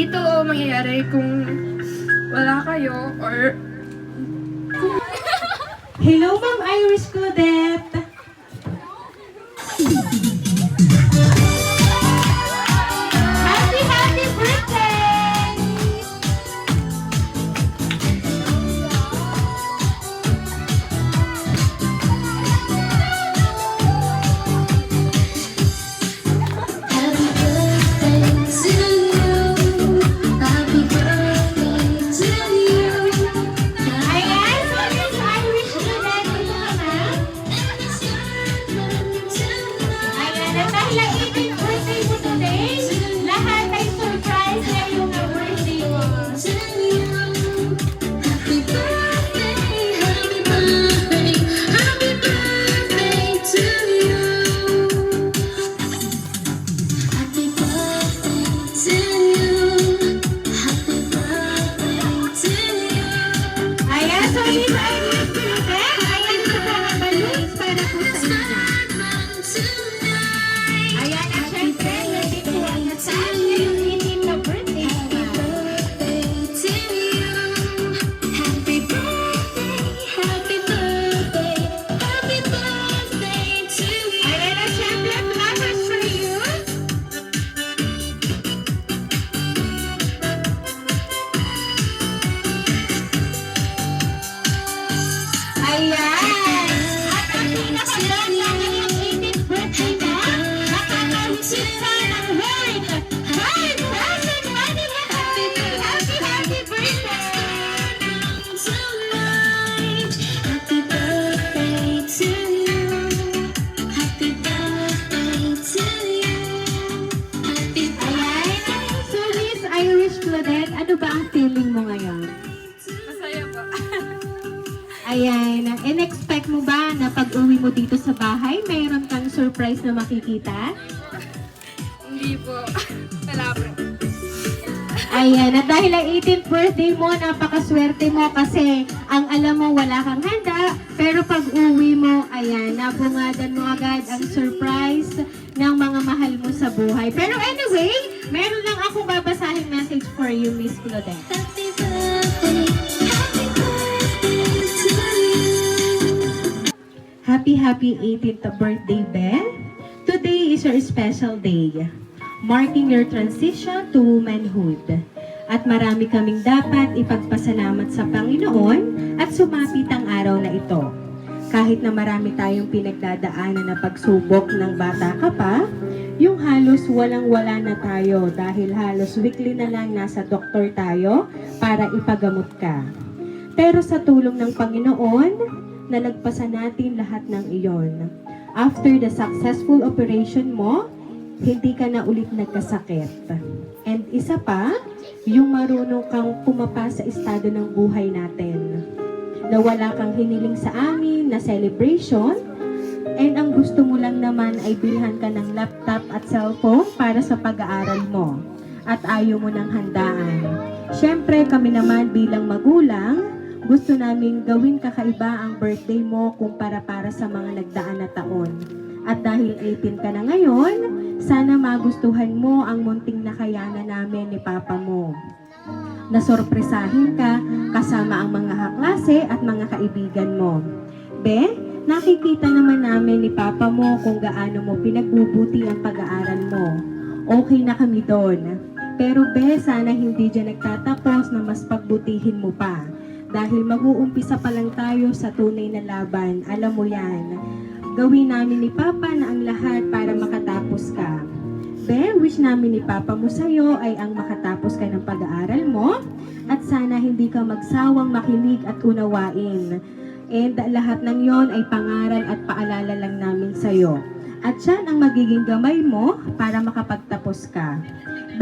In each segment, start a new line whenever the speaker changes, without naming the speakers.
hindi to mangyayari kung wala kayo or
Hello, Ma'am Irish Claudette! Happy birthday!
Happy birthday to you. Happy birthday to you.
Ayan, so Miss Irish Claudette, ito naman. Ayan, at dahil ang 18th birthday mo today, lahat ay surprise ngayong birthday mo.
Happy birthday, happy birthday, happy birthday to you. Happy birthday to you. Happy birthday to you.
Ayan, so Miss Irish Claudette, ayan ito po ang balloons para po sa inyo. Ayan, at syempre, hindi po ang nasaan ngayong 18th na birthday mo. Ayan, at syempre, flowers for you. Ayan! At ang pinakaganda ngayong 18th birthday mo, makaka-receive ka ng worth 5,000 Manila Coins! Happy birthday! Ayan! So, Miss Irish Claudette, ano ba ang feeling mo ngayon?
masaya po.
Ayan, in-expect mo ba na pag-uwi mo dito sa bahay, mayroon kang surprise na makikita?
Hindi po. Wala po.
Ayan, at dahil ang 18th birthday mo, napakaswerte mo kasi ang alam mo wala kang handa, pero pag-uwi mo, ayan, nabungadan mo agad ang surprise ng mga mahal mo sa buhay. Pero anyway, meron lang akong babasahing message for you, Miss Claudette. Happy 18th birthday, Belle. Today is your special day, marking your transition to womanhood. At marami kaming dapat ipagpasalamat sa Panginoon at sumapit ang araw na ito. Kahit na marami tayong pinagdadaanan na pagsubok ng bata ka pa, yung halos walang-wala na tayo dahil halos weekly na lang nasa doktor tayo para ipagamot ka. Pero sa tulong ng Panginoon, nalagpasan natin lahat ng iyon. After the successful operation mo, hindi ka na ulit nagkasakit. And isa pa, yung marunong kang pumapa sa estado ng buhay natin. Na wala kang hiniling sa amin na celebration, and ang gusto mo lang naman ay bilhan ka ng laptop at cellphone para sa pag-aaral mo. At ayaw mo ng handaan. Siyempre, kami naman bilang magulang, gusto naming gawin kakaiba ang birthday mo kumpara para sa mga nagdaan na taon. At dahil 18 ka na ngayon, sana magustuhan mo ang munting nakayanan namin ni Papa mo. Nasorpresahin ka kasama ang mga kaklase at mga kaibigan mo. Be, nakikita naman namin ni Papa mo kung gaano mo pinagbubuti ang pag-aaral mo. Okay na kami doon. Pero Be, sana hindi dyan nagtatapos na mas pagbutihin mo pa. Dahil mag-uumpisa pa lang tayo sa tunay na laban, alam mo yan. Gawin namin ni Papa na ang lahat para makatapos ka. Be, wish namin ni Papa mo sa'yo ay ang makatapos ka ng pag-aaral mo at sana hindi ka magsawang makinig at unawain. And lahat ng yon ay pangaral at paalala lang namin sa'yo. At yan ang magiging gamay mo para makapagtapos ka.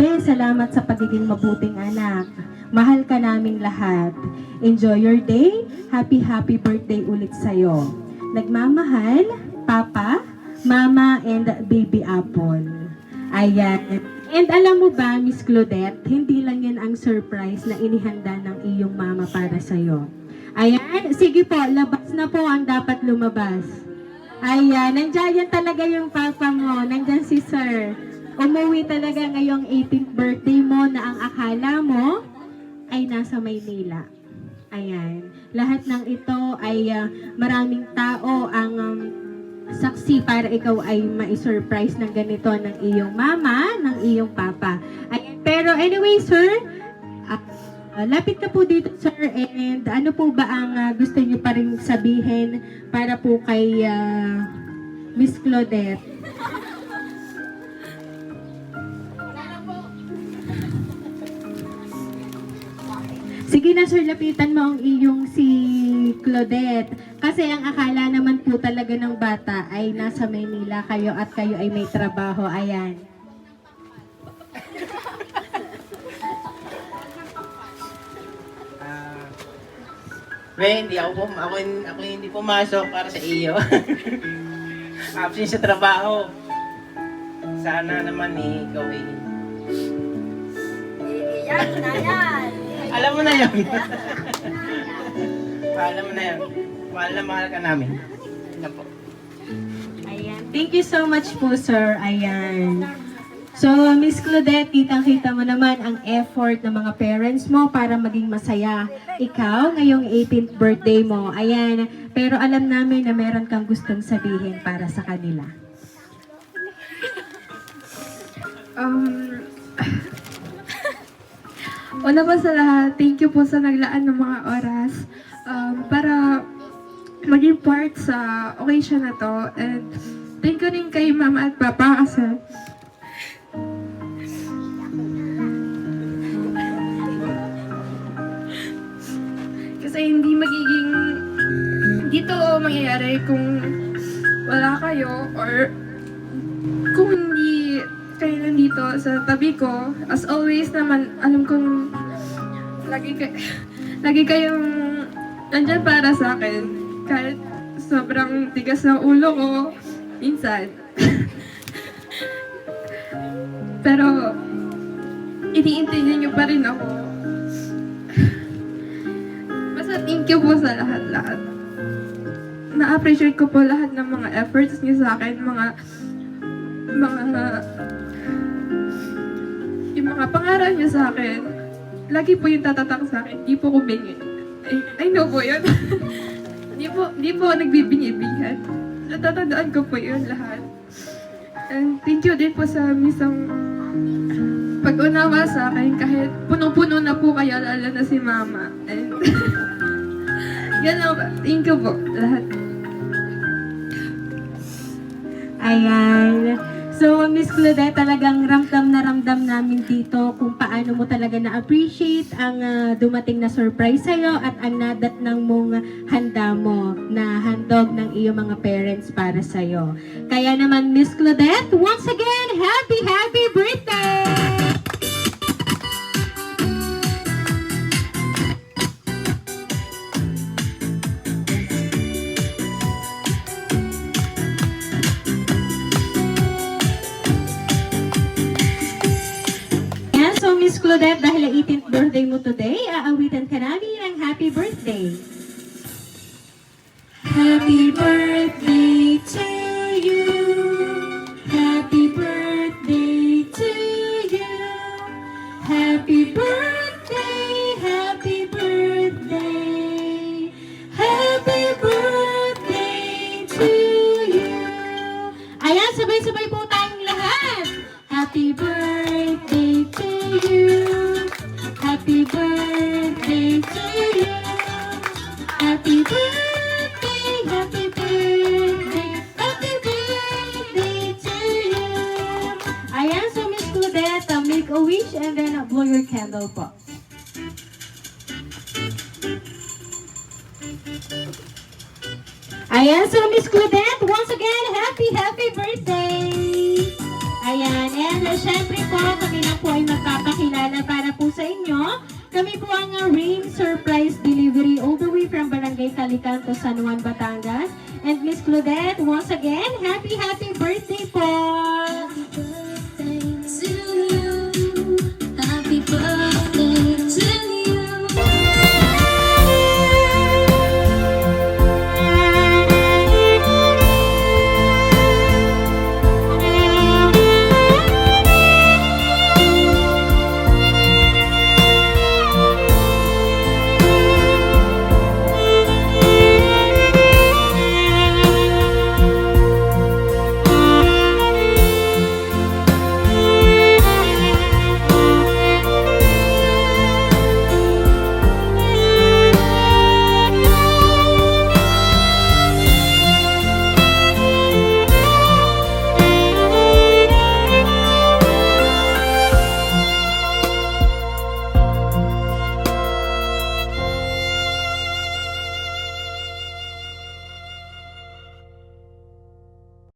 Be, salamat sa pagiging mabuting anak. Mahal ka naming lahat. Enjoy your day. Happy birthday ulit sa'yo. Nagmamahal, Papa, Mama, and Baby Apple. Ayan. And alam mo ba, Miss Claudette, hindi lang yan ang surprise na inihanda ng iyong mama para sa'yo. Ayan. Sige po, labas na po ang dapat lumabas. Ayan. Nandiyan yan talaga yung papa mo. Nandiyan si Sir. umuwi talaga ngayong 18th birthday mo na ang akala mo ay nasa Maynila. Ayan. Lahat ng ito ay maraming tao ang saksi para ikaw ay ma-surprise ng ganito ng iyong mama, ng iyong papa. Ayan. Pero anyway, sir, lapit na po dito, sir. And ano po ba ang gusto niyo pa rin sabihin para po kay Miss Claudette? Sige na, sir, lapitan mo ang iyong si Claudette. Kasi ang akala naman po talaga ng bata ay nasa Maynila kayo at kayo ay may trabaho. Ayan.
Hindi ako hindi pumasok para sa iyo. Absent sa trabaho. Sana naman ikaw
Iyak na yan.
Alam mo na yun. Alam mo na yun. Mahal na mahal ka namin. Yan po.
Ayan. Thank you so much po, sir. Ayan. So, Miss Claudette, kitang-kita mo naman ang effort ng mga parents mo para maging masaya ikaw ngayong 18th birthday mo. Ayan. Pero alam namin na meron kang gustong sabihin para sa kanila.
Una po sa lahat, thank you po sa naglaan ng mga oras para maging part sa occasion na to. And thank you rin kay mama at papa kasi hindi magiging dito mangyayari kung wala kayo or kung hindi kayo nandito sa tabi ko. As always naman, alam kong lagi kayong nandyan para sa akin. Kahit sobrang tigas ng ulo ko, minsan. Pero, iniintindi niyo pa rin ako. Basta thank you po sa lahat-lahat. Na-appreciate ko po lahat ng mga efforts niyo sa akin, yung mga pangaral niyo sa akin, lagi po yung tatatak sa akin, di po ko bingi. I know po yun. di po nagbibingi-bingan. Natatandaan ko po yun lahat. And thank you din po sa misang pag-unawa sa akin, kahit punong-puno na po kayo, lalo na si mama. And yan lang ba. Thank you po, lahat.
Ayan. So, Miss Claudette, talagang ramdam na ramdam namin dito kung paano mo talaga na-appreciate ang dumating na surprise sa'yo at ang nadatnang mong handa mo na handog ng iyong mga parents para sa'yo. Kaya naman, Miss Claudette, once again, happy, happy birthday! Miss Claudette, dahil 18th birthday mo today, aawitan ka namin ng happy birthday. Happy birthday to you. Happy birthday to you. Happy birthday, happy birthday. Happy birthday to you. Ayan, sabay-sabay po tayong lahat. Happy birthday to you. Happy birthday to you. Happy birthday, happy birthday, happy birthday to you. Ayan, so Miss Claudette, make a wish and then blow your candle po. Ayan, so Miss Claudette, once again, happy, happy birthday! Ayan, and syempre po, kami na po ay magpapakilala para po sa inyo. Kami po ang Rain Surprise Delivery all the way from Barangay Calicanto, San Juan, Batangas. And Miss Claudette, once again, happy, happy